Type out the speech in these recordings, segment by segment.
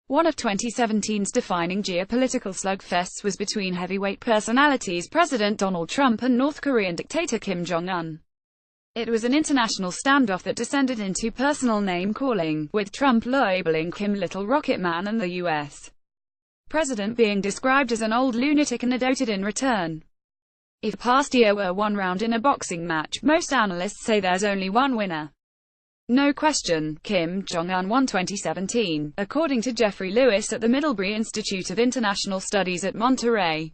One of 2017's defining geopolitical slugfests was between heavyweight personalities President Donald Trump and North Korean dictator Kim Jong-un. It was an international standoff that descended into personal name-calling, with Trump labeling Kim Little Rocket Man and the U.S. president being described as an old lunatic and doted in return. If past year were one round in a boxing match, most analysts say there's only one winner. No question, Kim Jong-un won 2017, according to Jeffrey Lewis at the Middlebury Institute of International Studies at Monterey.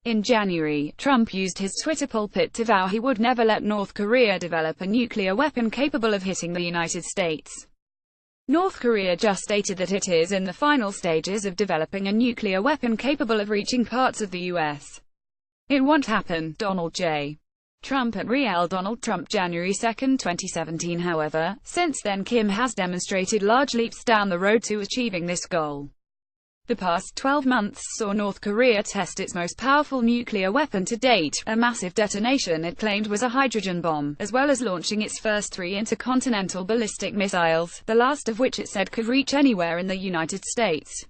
In January, Trump used his Twitter pulpit to vow he would never let North Korea develop a nuclear weapon capable of hitting the United States. North Korea just stated that it is in the final stages of developing a nuclear weapon capable of reaching parts of the U.S. It won't happen, Donald J. Trump at Real Donald Trump January 2, 2017. However, since then Kim has demonstrated large leaps down the road to achieving this goal. The past 12 months saw North Korea test its most powerful nuclear weapon to date, a massive detonation it claimed was a hydrogen bomb, as well as launching its first 3 intercontinental ballistic missiles, the last of which it said could reach anywhere in the United States.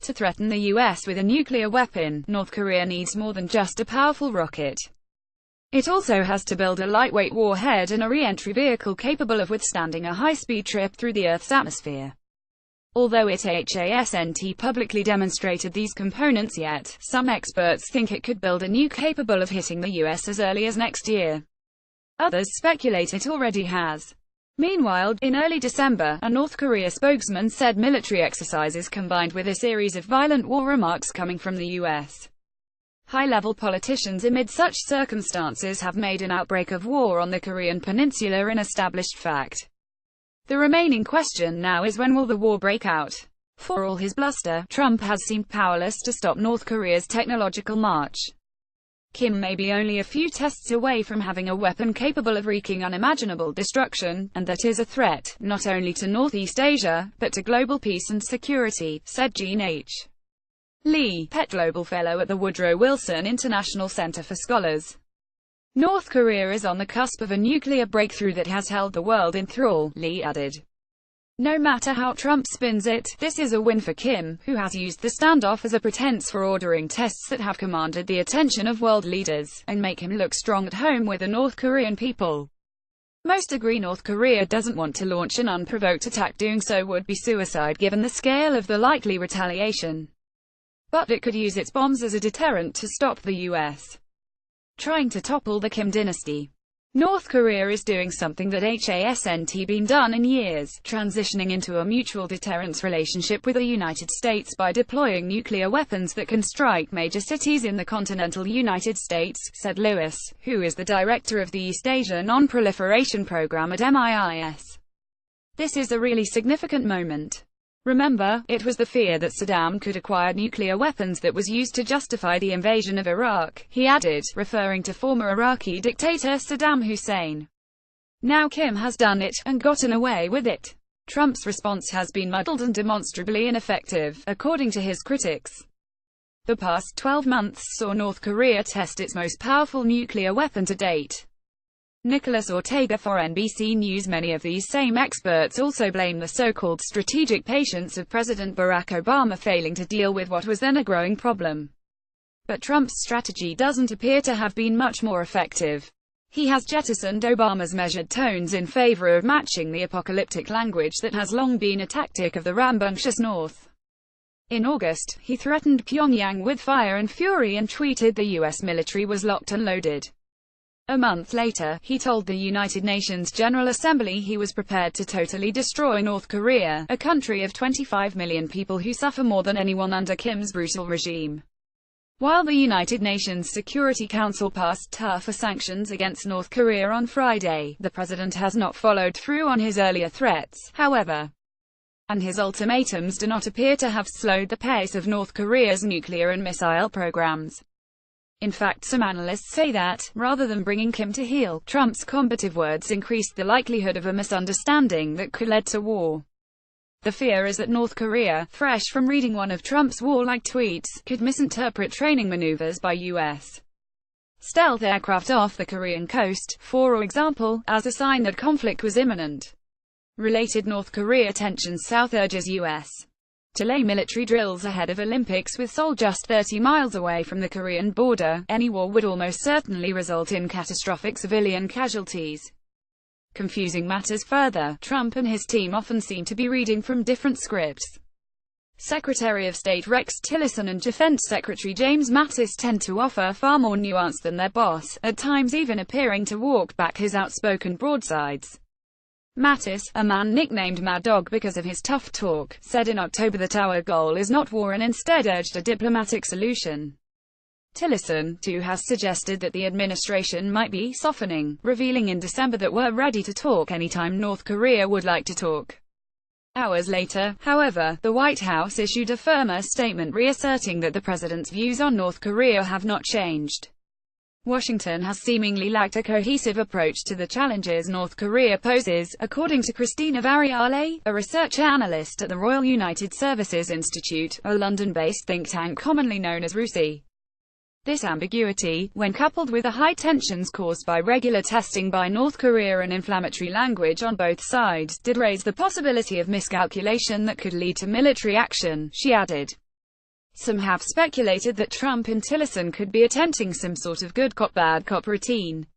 To threaten the U.S. with a nuclear weapon, North Korea needs more than just a powerful rocket. It also has to build a lightweight warhead and a re-entry vehicle capable of withstanding a high-speed trip through the Earth's atmosphere. Although it hasn't publicly demonstrated these components yet, some experts think it could build a nuke capable of hitting the U.S. as early as next year. Others speculate it already has. Meanwhile, in early December, a North Korea spokesman said military exercises combined with a series of violent war remarks coming from the U.S. high-level politicians amid such circumstances have made an outbreak of war on the Korean peninsula an established fact. The remaining question now is when will the war break out? For all his bluster, Trump has seemed powerless to stop North Korea's technological march. Kim may be only a few tests away from having a weapon capable of wreaking unimaginable destruction, and that is a threat, not only to Northeast Asia, but to global peace and security, said Jean H. Lee, Pett Global Fellow at the Woodrow Wilson International Center for Scholars. North Korea is on the cusp of a nuclear breakthrough that has held the world in thrall, Lee added. No matter how Trump spins it, this is a win for Kim, who has used the standoff as a pretense for ordering tests that have commanded the attention of world leaders, and make him look strong at home with the North Korean people. Most agree North Korea doesn't want to launch an unprovoked attack. Doing so would be suicide given the scale of the likely retaliation. But it could use its bombs as a deterrent to stop the U.S. trying to topple the Kim dynasty. North Korea is doing something that hasn't been done in years, transitioning into a mutual deterrence relationship with the United States by deploying nuclear weapons that can strike major cities in the continental United States, said Lewis, who is the director of the East Asia Non-Proliferation Program at MIIS. This is a really significant moment. Remember, it was the fear that Saddam could acquire nuclear weapons that was used to justify the invasion of Iraq, he added, referring to former Iraqi dictator Saddam Hussein. Now Kim has done it, and gotten away with it. Trump's response has been muddled and demonstrably ineffective, according to his critics. The past 12 months saw North Korea test its most powerful nuclear weapon to date. Nicholas Ortega for NBC News. Many of these same experts also blame the so-called strategic patience of President Barack Obama failing to deal with what was then a growing problem. But Trump's strategy doesn't appear to have been much more effective. He has jettisoned Obama's measured tones in favor of matching the apocalyptic language that has long been a tactic of the rambunctious North. In August, he threatened Pyongyang with fire and fury and tweeted the U.S. military was locked and loaded. A month later, he told the United Nations General Assembly he was prepared to totally destroy North Korea, a country of 25 million people who suffer more than anyone under Kim's brutal regime. While the United Nations Security Council passed tougher sanctions against North Korea on Friday, the president has not followed through on his earlier threats, however. And his ultimatums do not appear to have slowed the pace of North Korea's nuclear and missile programs. In fact, some analysts say that, rather than bringing Kim to heel, Trump's combative words increased the likelihood of a misunderstanding that could lead to war. The fear is that North Korea, fresh from reading one of Trump's warlike tweets, could misinterpret training maneuvers by U.S. stealth aircraft off the Korean coast, for example, as a sign that conflict was imminent. Related North Korea tensions. South urges U.S. delay military drills ahead of Olympics with Seoul just 30 miles away from the Korean border. Any war would almost certainly result in catastrophic civilian casualties. Confusing matters further, Trump and his team often seem to be reading from different scripts. Secretary of State Rex Tillerson and Defense Secretary James Mattis tend to offer far more nuance than their boss, at times even appearing to walk back his outspoken broadsides. Mattis, a man nicknamed Mad Dog because of his tough talk, said in October that our goal is not war and instead urged a diplomatic solution. Tillerson, too, has suggested that the administration might be softening, revealing in December that we're ready to talk anytime North Korea would like to talk. Hours later, however, the White House issued a firmer statement reasserting that the president's views on North Korea have not changed. Washington has seemingly lacked a cohesive approach to the challenges North Korea poses, according to Christina Variale, a research analyst at the Royal United Services Institute, a London-based think tank commonly known as RUSI. This ambiguity, when coupled with the high tensions caused by regular testing by North Korea and inflammatory language on both sides, did raise the possibility of miscalculation that could lead to military action, she added. Some have speculated that Trump and Tillerson could be attempting some sort of good cop bad cop routine.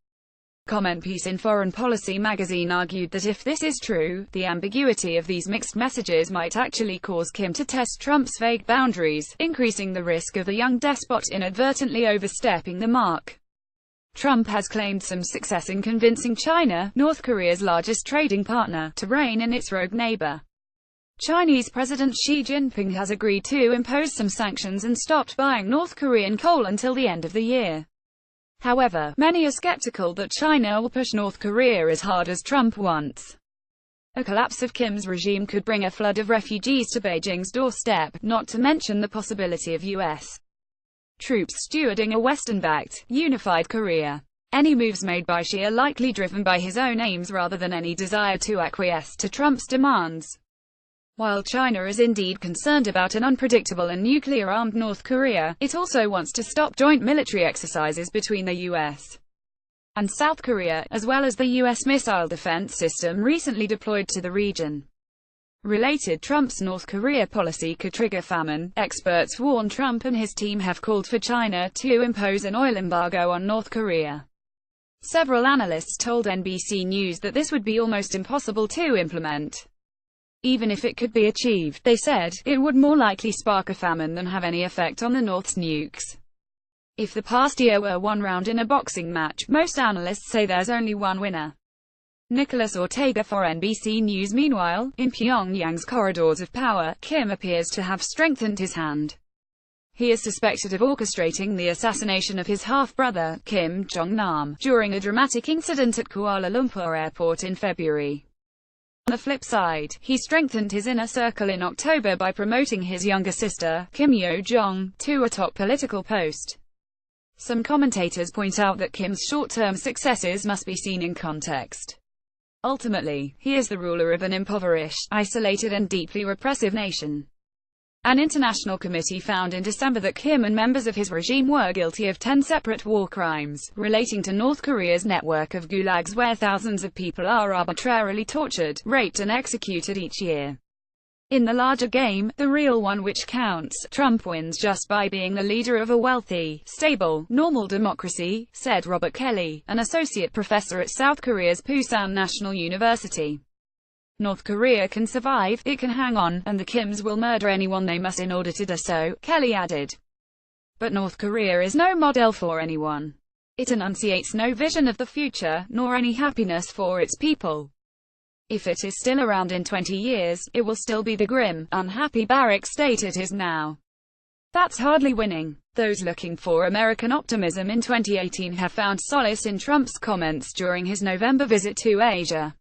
Comment piece in Foreign Policy magazine argued that if this is true, the ambiguity of these mixed messages might actually cause Kim to test Trump's vague boundaries, increasing the risk of the young despot inadvertently overstepping the mark. Trump has claimed some success in convincing China, North Korea's largest trading partner, to rein in its rogue neighbor. Chinese President Xi Jinping has agreed to impose some sanctions and stopped buying North Korean coal until the end of the year. However, many are skeptical that China will push North Korea as hard as Trump wants. A collapse of Kim's regime could bring a flood of refugees to Beijing's doorstep, not to mention the possibility of U.S. troops stewarding a Western-backed, unified Korea. Any moves made by Xi are likely driven by his own aims rather than any desire to acquiesce to Trump's demands. While China is indeed concerned about an unpredictable and nuclear-armed North Korea, it also wants to stop joint military exercises between the U.S. and South Korea, as well as the U.S. missile defense system recently deployed to the region. Related, Trump's North Korea policy could trigger famine. Experts warn Trump and his team have called for China to impose an oil embargo on North Korea. Several analysts told NBC News that this would be almost impossible to implement. Even if it could be achieved, they said, it would more likely spark a famine than have any effect on the North's nukes. If the past year were one round in a boxing match, most analysts say there's only one winner. Nicholas Ortega for NBC News. Meanwhile, in Pyongyang's corridors of power, Kim appears to have strengthened his hand. He is suspected of orchestrating the assassination of his half-brother, Kim Jong-nam, during a dramatic incident at Kuala Lumpur Airport in February. On the flip side, he strengthened his inner circle in October by promoting his younger sister, Kim Yo-jong, to a top political post. Some commentators point out that Kim's short-term successes must be seen in context. Ultimately, he is the ruler of an impoverished, isolated and deeply repressive nation. An international committee found in December that Kim and members of his regime were guilty of 10 separate war crimes, relating to North Korea's network of gulags where thousands of people are arbitrarily tortured, raped and executed each year. In the larger game, the real one which counts, Trump wins just by being the leader of a wealthy, stable, normal democracy, said Robert Kelly, an associate professor at South Korea's Pusan National University. North Korea can survive, it can hang on, and the Kims will murder anyone they must in order to do so, Kelly added. But North Korea is no model for anyone. It enunciates no vision of the future, nor any happiness for its people. If it is still around in 20 years, it will still be the grim, unhappy barrack state it is now. That's hardly winning. Those looking for American optimism in 2018 have found solace in Trump's comments during his November visit to Asia.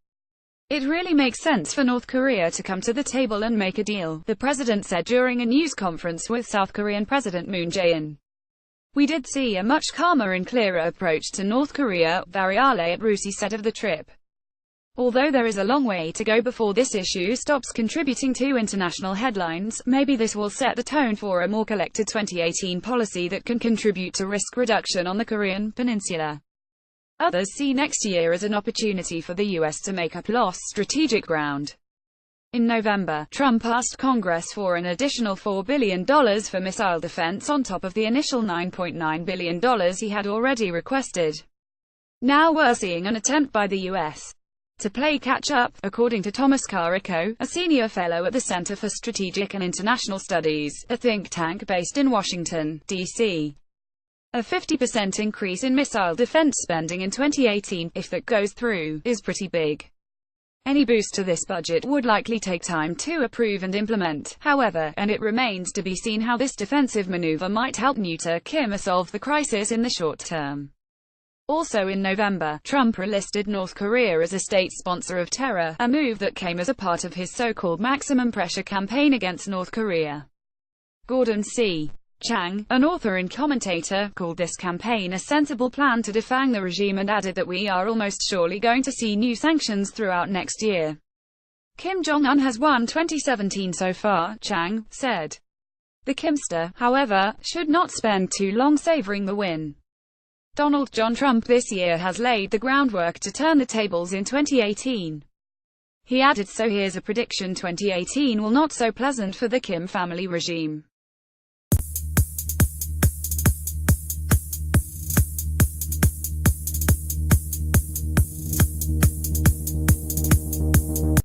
It really makes sense for North Korea to come to the table and make a deal, the president said during a news conference with South Korean President Moon Jae-in. We did see a much calmer and clearer approach to North Korea, Variale at RUSI said of the trip. Although there is a long way to go before this issue stops contributing to international headlines, maybe this will set the tone for a more collected 2018 policy that can contribute to risk reduction on the Korean peninsula. Others see next year as an opportunity for the U.S. to make up lost strategic ground. In November, Trump asked Congress for an additional $4 billion for missile defense on top of the initial $9.9 billion he had already requested. Now we're seeing an attempt by the U.S. to play catch-up, according to Thomas Carrico, a senior fellow at the Center for Strategic and International Studies, a think tank based in Washington, D.C. A 50% increase in missile defense spending in 2018, if that goes through, is pretty big. Any boost to this budget would likely take time to approve and implement, however, and it remains to be seen how this defensive maneuver might help neuter Kim solve the crisis in the short term. Also in November, Trump listed North Korea as a state sponsor of terror, a move that came as a part of his so-called maximum pressure campaign against North Korea. Gordon C. Chang, an author and commentator, called this campaign a sensible plan to defang the regime and added that we are almost surely going to see new sanctions throughout next year. Kim Jong-un has won 2017 so far, Chang said. The Kimster, however, should not spend too long savoring the win. Donald John Trump this year has laid the groundwork to turn the tables in 2018. He added, so here's a prediction: 2018 will not so pleasant for the Kim family regime.